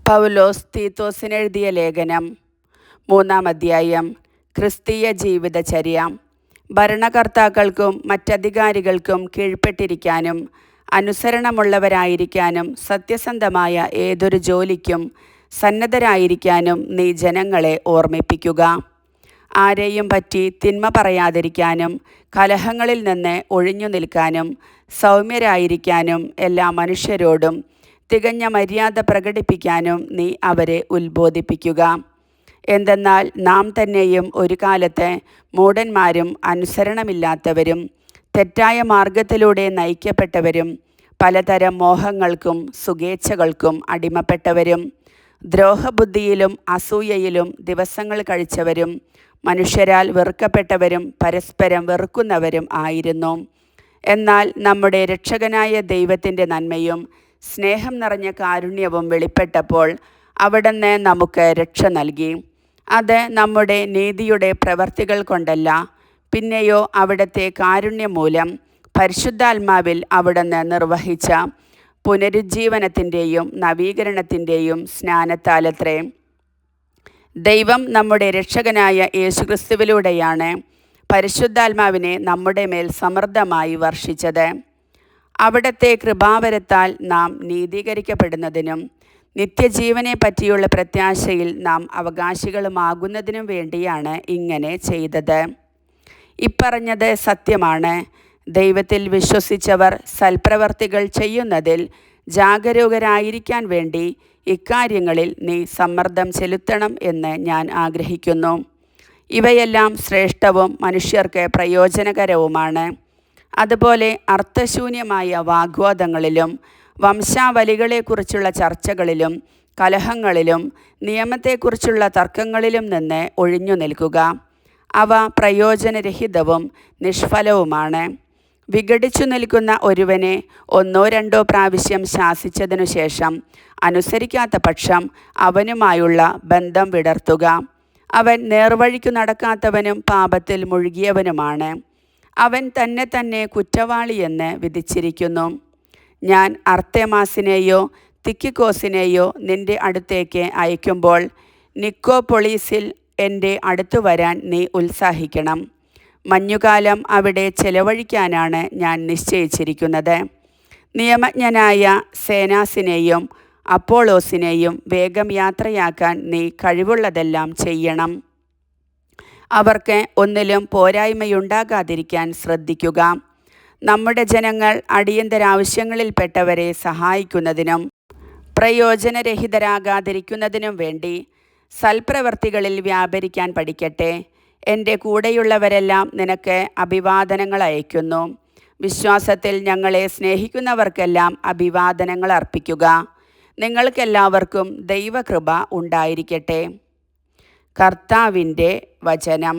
പൗലോസ് തീത്തോസിനെഴുതിയ ലേഖനം 3-ാം അധ്യായം. ക്രിസ്തീയ ജീവിതചര്യ. ഭരണകർത്താക്കൾക്കും മറ്റധികാരികൾക്കും കീഴ്പ്പെട്ടിരിക്കാനും അനുസരണമുള്ളവരായിരിക്കാനും സത്യസന്ധമായ ഏതൊരു ജോലിക്കും സന്നദ്ധരായിരിക്കാനും നീ ജനങ്ങളെ ഓർമ്മിപ്പിക്കുക. ആരെയും പറ്റി തിന്മ പറയാതിരിക്കാനും കലഹങ്ങളിൽ നിന്ന് ഒഴിഞ്ഞു നിൽക്കാനും സൗമ്യരായിരിക്കാനും എല്ലാ മനുഷ്യരോടും തികഞ്ഞ മര്യാദ പ്രകടിപ്പിക്കാനും നീ അവരെ ഉത്ബോധിപ്പിക്കുക. എന്തെന്നാൽ നാം തന്നെയും ഒരു കാലത്ത് മൂഢന്മാരും അനുസരണമില്ലാത്തവരും തെറ്റായ മാർഗത്തിലൂടെ നയിക്കപ്പെട്ടവരും പലതരം മോഹങ്ങൾക്കും സുഖേച്ഛകൾക്കും അടിമപ്പെട്ടവരും ദ്രോഹബുദ്ധിയിലും അസൂയയിലും ദിവസങ്ങൾ കഴിച്ചവരും മനുഷ്യരാൽ വെറുക്കപ്പെട്ടവരും പരസ്പരം വെറുക്കുന്നവരും ആയിരുന്നു. എന്നാൽ നമ്മുടെ രക്ഷകനായ ദൈവത്തിൻ്റെ നന്മയും സ്നേഹം നിറഞ്ഞ കാരുണ്യവും വെളിപ്പെട്ടപ്പോൾ അവിടുന്ന് നമുക്ക് രക്ഷ നൽകി. അത് നമ്മുടെ നീതിയുടെ പ്രവർത്തികൾ കൊണ്ടല്ല, പിന്നെയോ അവിടുത്തെ കാരുണ്യം മൂലം പരിശുദ്ധാത്മാവിൽ അവിടുന്ന് നിർവഹിച്ച പുനരുജ്ജീവനത്തിൻ്റെയും നവീകരണത്തിൻ്റെയും സ്നാനത്താലത്രേ. ദൈവം നമ്മുടെ രക്ഷകനായ യേശുക്രിസ്തുവിലൂടെയാണ് പരിശുദ്ധാത്മാവിനെ നമ്മുടെ മേൽ സമൃദ്ധമായി വർഷിച്ചത്. അവിടുത്തെ കൃപാവരത്താൽ നാം നീതീകരിക്കപ്പെടുന്നതിനും നിത്യജീവനെ പറ്റിയുള്ള പ്രത്യാശയിൽ നാം അവകാശികളുമാകുന്നതിനും വേണ്ടിയാണ് ഇങ്ങനെ ചെയ്തത്. ഇപ്പറഞ്ഞത് സത്യമാണ്. ദൈവത്തിൽ വിശ്വസിച്ചവർ സൽപ്രവർത്തികൾ ചെയ്യുന്നതിൽ ജാഗരൂകരായിരിക്കാൻ വേണ്ടി ഇക്കാര്യങ്ങളിൽ നീ സമ്മർദ്ദം ചെലുത്തണം എന്ന് ഞാൻ ആഗ്രഹിക്കുന്നു. ഇവയെല്ലാം ശ്രേഷ്ഠവും മനുഷ്യർക്ക് പ്രയോജനകരവുമാണ്. അതുപോലെ അർത്ഥശൂന്യമായ വാഗ്വാദങ്ങളിലും വംശാവലികളെക്കുറിച്ചുള്ള ചർച്ചകളിലും കലഹങ്ങളിലും നിയമത്തെക്കുറിച്ചുള്ള തർക്കങ്ങളിലും നിന്ന് ഒഴിഞ്ഞു നിൽക്കുക. അവ പ്രയോജനരഹിതവും നിഷ്ഫലവുമാണ്. വിഘടിച്ചു നിൽക്കുന്ന ഒരുവനെ 1-2 പ്രാവശ്യം ശാസിച്ചതിനു ശേഷം അനുസരിക്കാത്ത പക്ഷം അവനുമായുള്ള ബന്ധം വിടർത്തുക. അവൻ നേർവഴിക്കു നടക്കാത്തവനും പാപത്തിൽ മുഴുകിയവനുമാണ്. അവൻ തന്നെ കുറ്റവാളിയെന്ന് വിധിച്ചിരിക്കുന്നു. ഞാൻ അർത്തെമാസിനെയോ തിക്കിക്കോസിനെയോ നിന്റെ അടുത്തേക്ക് അയക്കുമ്പോൾ നിക്കോപ്പൊളീസിൽ എൻ്റെ അടുത്തു വരാൻ നീ ഉത്സാഹിക്കണം. മഞ്ഞുകാലം അവിടെ ചെലവഴിക്കാനാണ് ഞാൻ നിശ്ചയിച്ചിരിക്കുന്നത്. നിയമജ്ഞനായ സേനാസിനെയും അപ്പോളോസിനെയും വേഗം യാത്രയാക്കാൻ നീ കഴിവുള്ളതെല്ലാം ചെയ്യണം. അവർക്ക് ഒന്നിലും പോരായ്മയുണ്ടാകാതിരിക്കാൻ ശ്രദ്ധിക്കുക. നമ്മുടെ ജനങ്ങൾ അടിയന്തരാവശ്യങ്ങളിൽപ്പെട്ടവരെ സഹായിക്കുന്നതിനും പ്രയോജനരഹിതരാകാതിരിക്കുന്നതിനും വേണ്ടി സൽപ്രവർത്തികളിൽ വ്യാപരിക്കാൻ പഠിക്കട്ടെ. എൻ്റെ കൂടെയുള്ളവരെല്ലാം നിനക്ക് അഭിവാദനങ്ങൾ അയക്കുന്നു. വിശ്വാസത്തിൽ ഞങ്ങളെ സ്നേഹിക്കുന്നവർക്കെല്ലാം അഭിവാദനങ്ങൾ അർപ്പിക്കുക. നിങ്ങൾക്കെല്ലാവർക്കും ദൈവകൃപ ഉണ്ടായിരിക്കട്ടെ. കർത്താവിൻ്റെ വചനം.